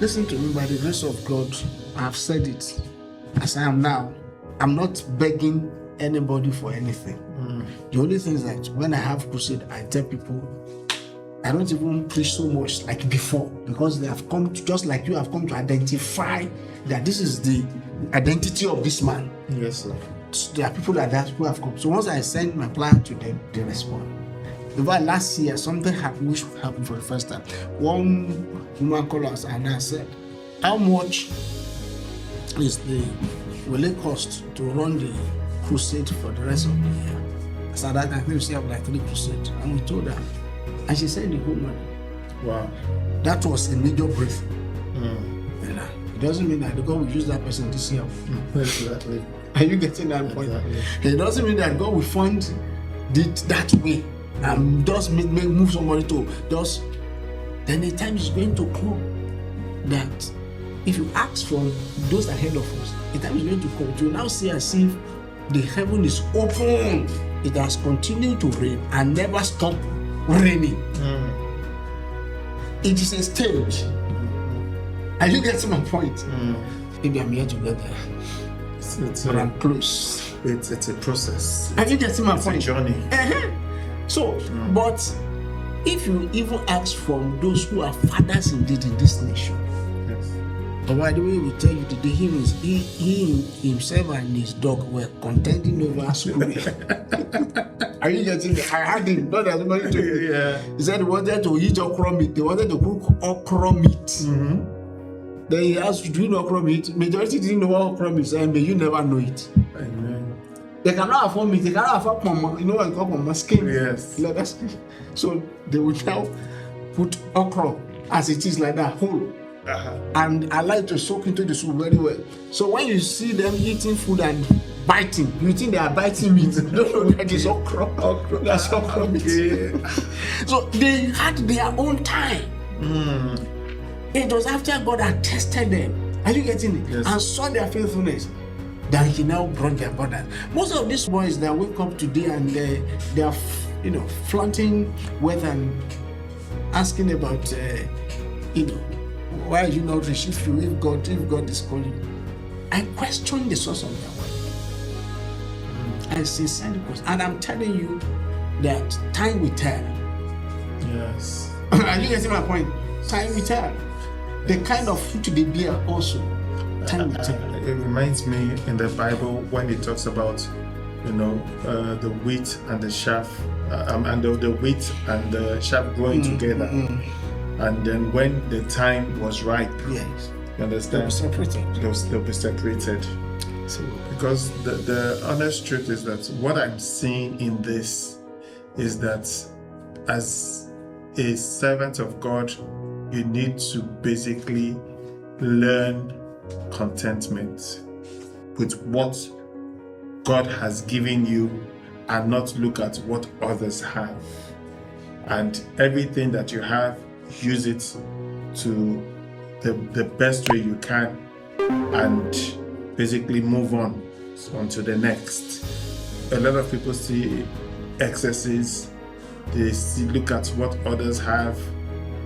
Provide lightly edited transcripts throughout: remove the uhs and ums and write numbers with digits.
Listen to me, by the grace of God, I've said it as I am now. I'm not begging anybody for anything. The only thing is that when I have crusade, I tell people, I don't even preach so much like before, because they have come to, just like you have come to identify that this is the identity of this man. Yes, sir. There are people like that who have come. So once I send my plan to them, they respond. In fact, last year, something happened which happened for the first time. One woman called us and I said, how much will it cost to run the crusade for the rest of the year? I said, I think we still have like 3 crusades. And we told her. And she said the whole money. Wow. That was a major breakthrough. It doesn't mean that God will use that person this year. Exactly. Are you getting that point? Exactly. It doesn't mean that God will fund it that way and just move somebody to just. Then the time is going to come that if you ask from those ahead of us, the time is going to come. You now see as if the heaven is open. It has continued to rain and never stopped raining. It is a stage. Are you getting my point? Maybe I'm here to get there. But I'm close. It's a process. Are you getting my point? It's a journey. So, but if you even ask from those who are fathers indeed in this nation, Yes. but by the way, we tell you today, he himself and his dog were contending over school. Are you getting it? I had him, not as somebody to you. Yeah. He said he wanted to eat okra meat. They wanted to cook okra meat. Then he asked, do you know okra meat? Majority didn't know what okra meat is, and may you never know it. Amen. They cannot afford meat, they cannot afford mama. You know what I call mama skin? Yes. Leather skin. So they will now put okra as it is, like that, whole. And allow it to soak into the soup very well. So when you see them eating food and biting, you think they are biting meat. No, that is okra. That's okra meat. So they had their own time. It was after God had tested them. Are you getting it? Yes. And saw their faithfulness that he now brought their brothers. Most of these boys that wake up today and they are, flaunting wealth and asking about, why are you not rich if God is calling? I question the source of their wealth. I sincerely question. And I'm telling you that time will tell. Yes. Are you getting my point? Time will tell. The kind of fruit they bear also. Time will tell. It reminds me in the Bible when it talks about, the wheat and the chaff, and the wheat and the chaff growing together. And then when the time was ripe, Yes. you understand? They'll be separated. So, Because the honest truth is that what I'm seeing in this is that as a servant of God, you need to basically learn contentment with what God has given you and not look at what others have. And everything that you have, use it to the best way you can and basically move on to the next. A lot of people see excesses, they look at what others have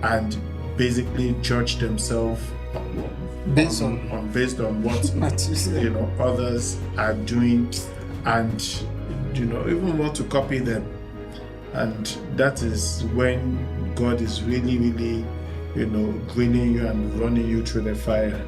and basically judge themselves based on what others are doing, and even want to copy them. And that is when God is really, really, grilling you and running you through the fire,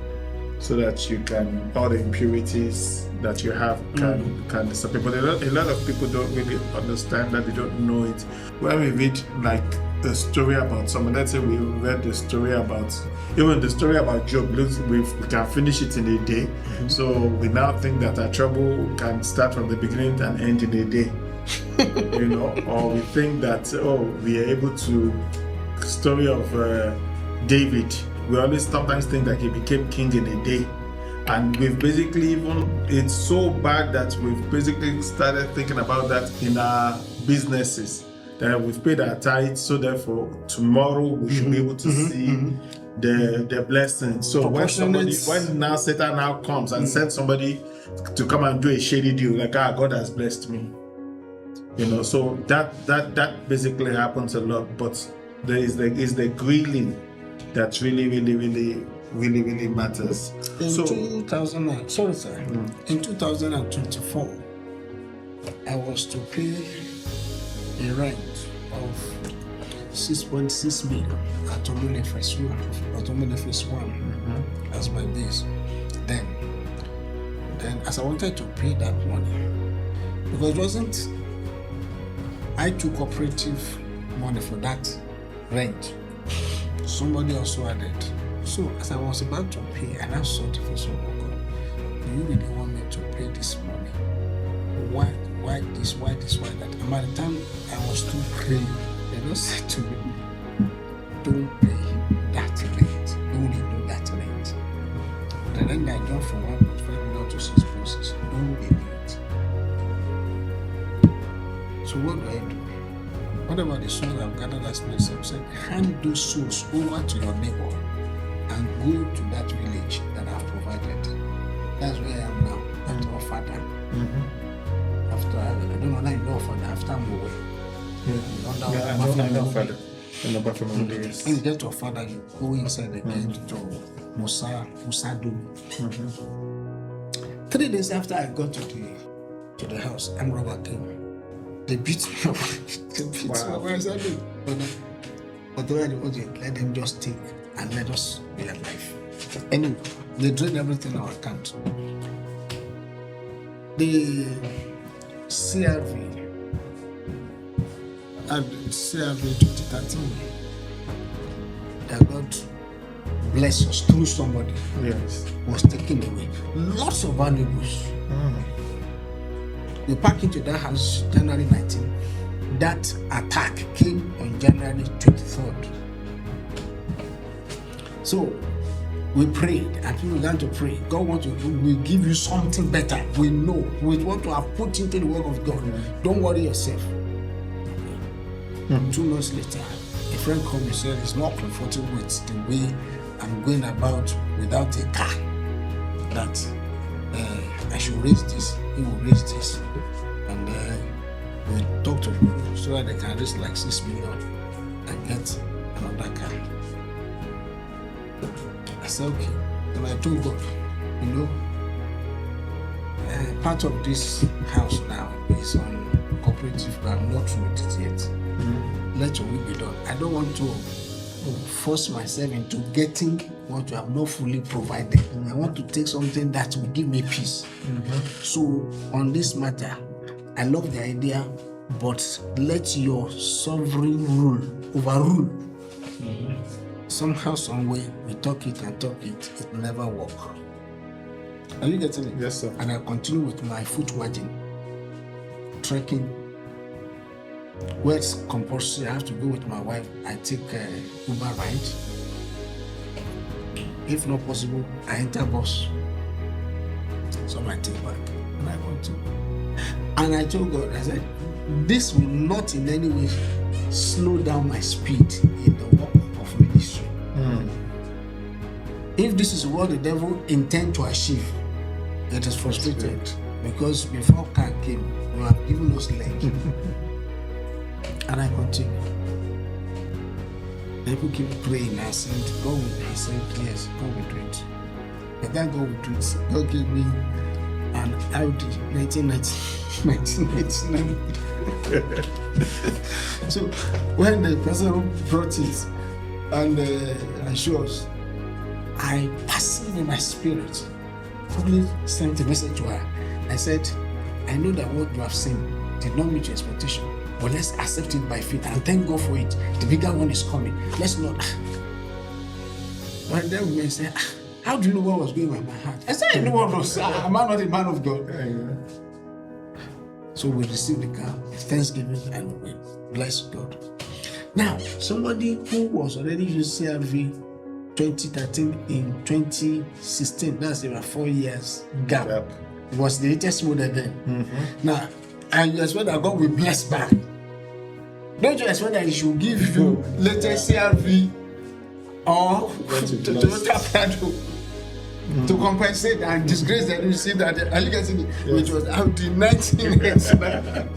so that you can, all the impurities that you have can disappear. But a lot of people don't really understand that, they don't know it. When we read like a story about someone, let's say we read the story about, even the story about Job, we can finish it in a day. So we now think that our trouble can start from the beginning and end in a day. Or we think that, we are able to, story of David, we always sometimes think that he became king in a day. And we've basically it's so bad that we've basically started thinking about that in our businesses, that we've paid our tithes, so therefore tomorrow we should be able to see the blessing. So when now Satan now comes and sends somebody to come and do a shady deal, like, God has blessed me. So that basically happens a lot. But there is the grilling that really, really, really really, really matters. In 2024, I was to pay a rent of 6.6 million at Lumen Phase 1. That's my base. Then as I wanted to pay that money, because it wasn't, I took cooperative money for that rent. Somebody also added. So as I was about to pay, and I saw the first one, oh God, do you really want me to pay this money? Why this, why that? And by the time I was still praying, they just said to me, don't pay that rent. Don't do that rent. The rent I jumped from 1.5 million to 6.6. Don't pay it. So what do I do? What about the souls I've gathered as myself? Said, hand those souls over to your neighbor and go to that village that I've provided. That's where I am now. After our father. After I don't know now you know father. After I'm away. I know father. I know Buffalo days. When you get to a father, you go inside again to Musadu. 3 days after I got to the house, and robber came. They beat me up. What is that doing? But the way let them just take and let us be alive. Anyway, they drained everything on our account. The CRV and CRV 2013 that God bless us through somebody was taken away. Lots of valuables. We packed into that house January 19. That attack came on January 23rd. So we prayed and people began to pray. God will give you something better. We know. We want to have put into the work of God. Don't worry yourself. 2 months later, a friend called me and said he's not comfortable with the way I'm going about without a car. That I should raise this, he will raise this. And we talk to people so that they can raise like 6 million and get another car. I said, okay. And I told God, part of this house now is on cooperative, but I'm not through with it yet. Let your will be done. I don't want to force myself into getting what you have not fully provided. I want to take something that will give me peace. So on this matter, I love the idea, but let your sovereign rule overrule. Somehow, some way, we talk it, it never work. Are you getting it? Yes, sir. And I continue with my foot wagging, trekking. Where it's compulsory, I have to go with my wife. I take Uber ride. If not possible, I enter bus. So I take back and I continue. And I told God, I said, this will not in any way slow down my speed in the work of ministry. If this is what the devil intends to achieve, it is frustrated. Because before car came, you have given us leg. And I continue. People keep praying. I said, God will do it. I said, yes, God will do it. But that God will do it. God gave me an Audi 1999. So when the person brought it and showed us, I perceived in my spirit, probably sent a message to her. I said, I know that what you have seen did not meet your expectation. But let's accept it by faith and thank God for it. The bigger one is coming. Let's not. But then we say, how do you know what was going on in my heart? I said, I know what was. Am I not a man of God? So we received the car, thanksgiving, and we bless God. Now, somebody who was already using CRV 2013 in 2016, that's about 4 years gap, was the latest model then. Now, and you expect that God will bless back. Don't you expect that He should give you latest CRV or Toyota Prado to compensate and disgrace that you see that? Are you getting it? Which was out in 1989.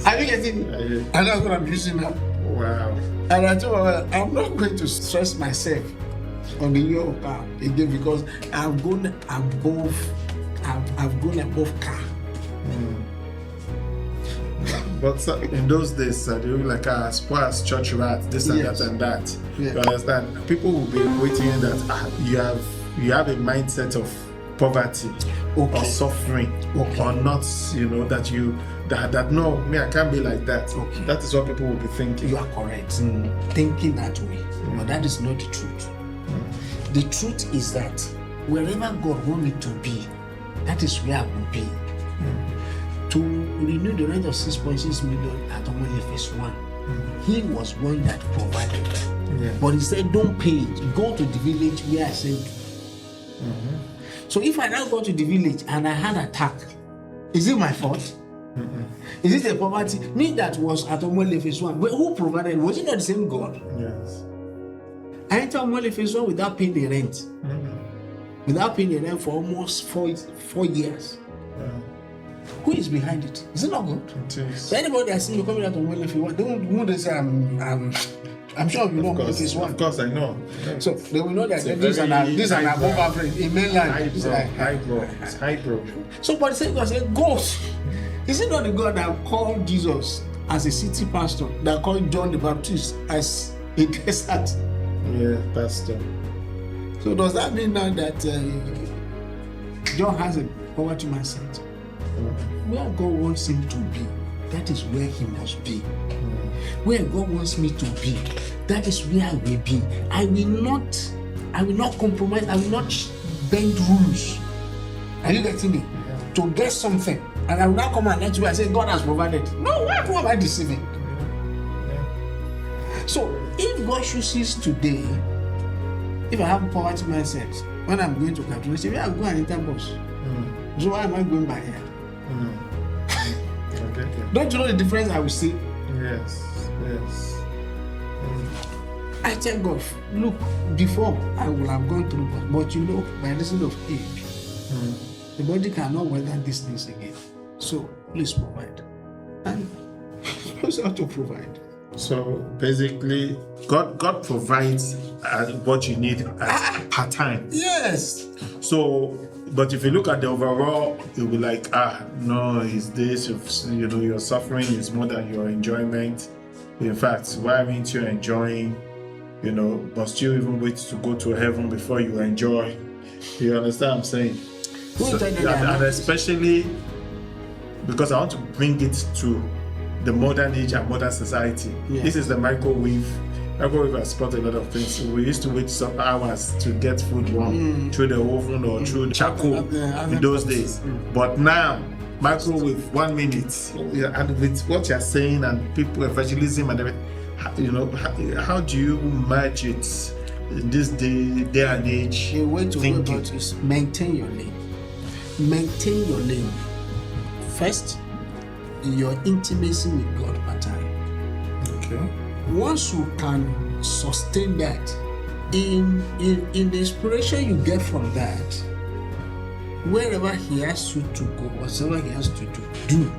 Are you getting it? And that's what I'm using now. Wow. And I told her, I'm not going to stress myself on the year of car again, because I've gone above car. But in those days, they were like as poor as church rats, this and Yes. that and that. Yeah. You understand? People will be waiting that you have a mindset of poverty or suffering or not, that no, me, I can't be like that. Okay. That is what people will be thinking. You are correct, thinking that way, but that is not the truth. The truth is that wherever God wants me to be, that is where I will be. To renew the rent of 6.6 million at Omoye phase 1, he was one that provided. But he said, don't pay it. Go to the village where I sent you. So if I now go to the village and I had attack, is it my fault? Is it a poverty? Me that was at Omoye phase 1, who provided? Was it not the same God? Yes. I entered Omoye phase 1 without paying the rent. Without paying the rent for almost 4 years. Who is behind it? Is it not good? It is. So anybody that sees you coming out of Omoye phase 1, they won't say I'm sure you know Omoye phase 1. Of course, I know. So they will know that It's these are above average in mainland. It's high bro. So but the same God said, go. Is it not the God that called Jesus as a city pastor, that called John the Baptist as a desert? Yeah, pastor. So does that mean now that John has a poverty mindset? Where God wants him to be, that is where he must be. Where God wants me to be, that is where I will be. I will not compromise. I will not bend rules. Are you getting me? To get something, and I will not come and let you and say God has provided. No, who am I deceiving? So if God chooses today, if I have a poverty mindset, when I'm going to Kaduna, say, where I go and enter bus. So why am I going by here? Okay. Don't you know the difference I will see? Yes. I tell God, look, before I will have gone through, but by reason of age, the body cannot weather these things again. So please provide. And knows how to provide. So basically, God provides what you need per time. Yes. So, but if you look at the overall, you'll be like, no, is this, your suffering is more than your enjoyment. In fact, why aren't you enjoying? Must you even wait to go to heaven before you enjoy? You understand what I'm saying? And especially because I want to bring it to the modern age and modern society. Yeah. This is the microwave. Microwave has spot a lot of things. So we used to wait some hours to get food warm through the oven or through the charcoal in those days. But now, microwave 1 minute. And with what you're saying and people evangelism and everything, how do you merge it in this day and age? The way to go about it is maintain your lane. Maintain your lane. First, your intimacy with God per time. Okay. Once you can sustain that, in the inspiration you get from that, wherever He has you to go, whatever He has to do.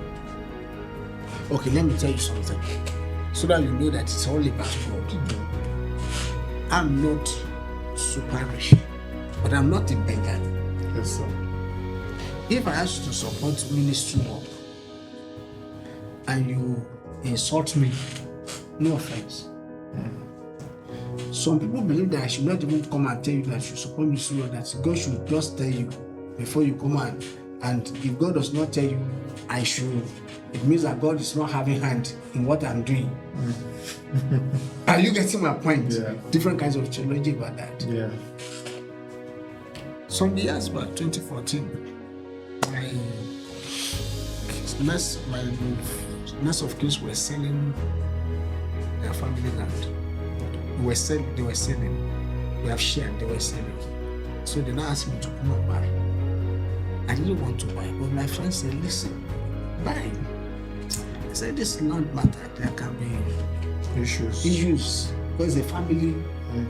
Okay, let me tell you something, so that you know that it's all about God. I'm not super rich, but I'm not a beggar. Yes, sir. If I ask you to support ministry work and you insult me, no offense. Some people believe that I should not even come and tell you that you support ministry work, that God should just tell you before you come and if God does not tell you, I should. It means that God is not having hand in what I'm doing. Are you getting my point? Yeah. Different kinds of theology about that. Yeah. Some years back, 2014, my nurse of kids were selling their family land. They were selling. We have shared, they were selling. So they now asked me to come and buy. I didn't want to buy, but my friend said, listen, buy. I said, this land matter, there can be issues because the family. And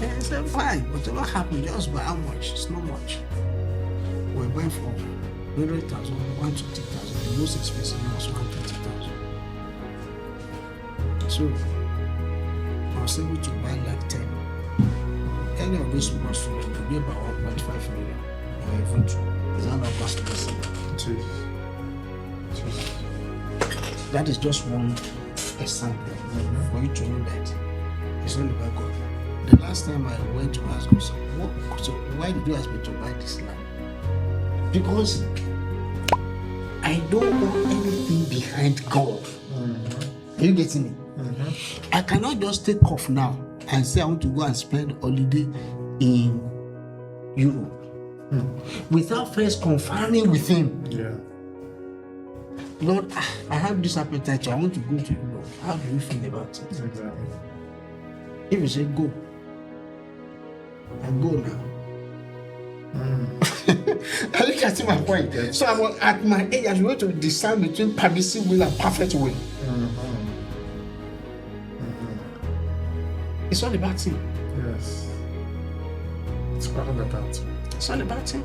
I said, fine, whatever happened, just buy. How much? It's not much. We're buying for 100,000, 120,000. The most expensive was 120,000. So I was able to buy like 10. any of those small students will be about 1.5 million or even 2. Is that not possible? That is just one example for you to know that it's not about God. The last time I went to ask God, so why did you ask me to buy this land? Because I don't want anything behind God. Are you getting me? I cannot just take off now and say I want to go and spend holiday in Europe without first confirming with Him. Yeah. Lord, I have this appetite, so I want to go to Europe. How do you feel about it? Exactly. If you say go, I go now. Are you getting my point? Yes. So I'm at my age, I'm going to discern between permissive will and perfect will. It's all about Him. Yes. It's all about Him. It's all about Him.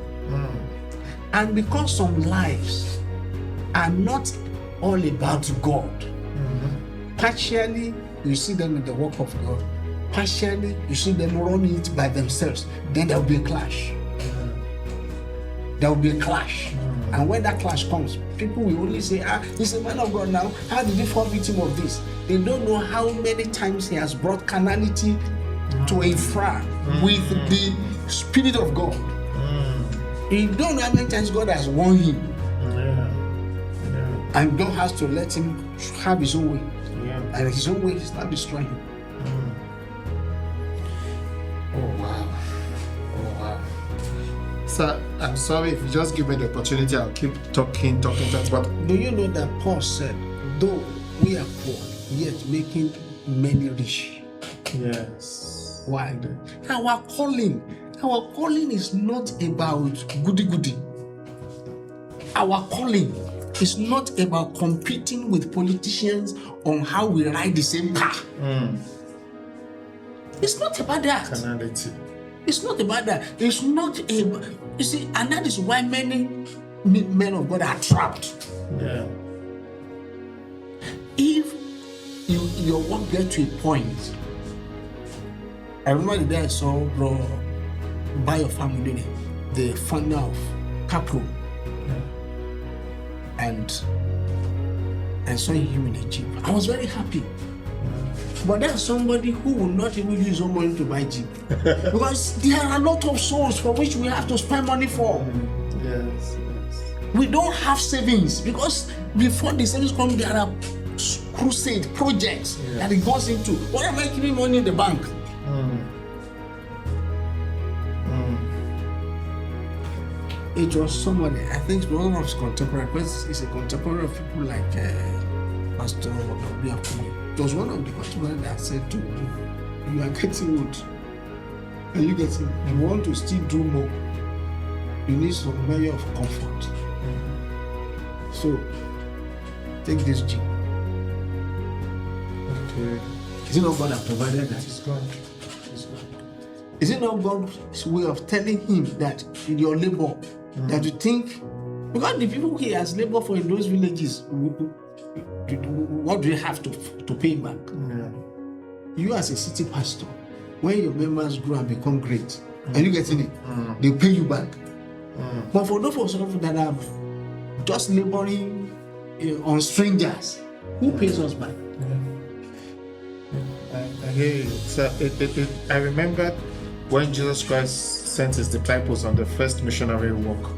And because some lives are not all about God, partially you see them in the work of God, partially you see them running it by themselves, then there will be a clash. There will be a clash. And when that clash comes, people will only say, he's a man of God now. How did he fall victim of this? They don't know how many times he has brought carnality to a fray with the Spirit of God. You don't know how many times God has warned him. And God has to let him have his own way. And his own way is not destroying him. Oh wow. Sir, I'm sorry if you just give me the opportunity, I'll keep talking, but do you know that Paul said, though we are poor, yet making many rich? yes. Why? Our calling is not about goody. Our calling is not about competing with politicians on how we ride the same car. It's not about that. Carnality. It's not about that. It's not about, you see, and that is why many men of God are trapped. Yeah. If your work get to a point, I remember the day I saw bro buy your family, the founder of Capro, and I saw him in a Jeep. I was very happy. But there's somebody who will not even use his own money to buy Jeep. Because there are a lot of souls for which we have to spend money for. Yes. We don't have savings because before the savings come, there are crusade projects that it goes into. What am I keeping money in the bank? It was somebody, I think it's one of his contemporary, because it's a contemporary of people like Pastor Okoya. It was one of the contemporaries that said to me, you are getting old. Are you getting? You want to still do more. You need some measure of comfort. So, take this Jeep. Okay. Is it not God that provided that? It's God. Is it not God's way of telling him that in your labor, that you think, because the people he has labored for in those villages, what do you have to pay him back? You as a city pastor, when your members grow and become great, are you getting it? They pay you back. But for those of us that are just laboring on strangers, who pays us back? I hear you. So I remember when Jesus Christ sent his disciples on the first missionary walk.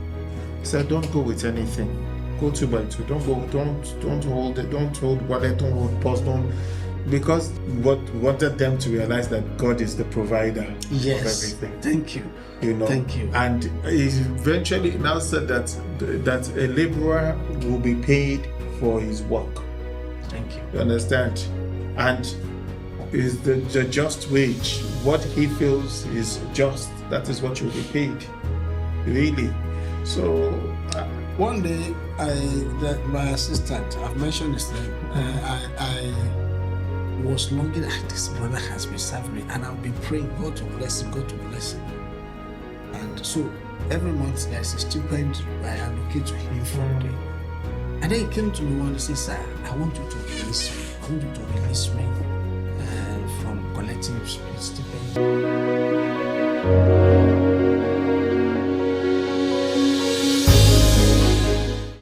He said, "Don't go with anything. Go 2 by 2. Don't hold it. Don't hold wallet. Don't hold purse. Don't." Because what wanted them to realize that God is the provider of everything. Thank you. You know. Thank you. And he eventually now said that a laborer will be paid for his work. Thank you. You understand? And is the just wage what he feels is just, that is what you'll be paid, really. So one day my assistant, I've mentioned this thing, I was longing at this brother has been serving me, and I'll be praying God to bless him, God to bless him. And so every month there's a stipend I allocate to him for a day. And then he came to me one day and said, "Sir, I want you to release me. I want you to release me from collecting stipend." you.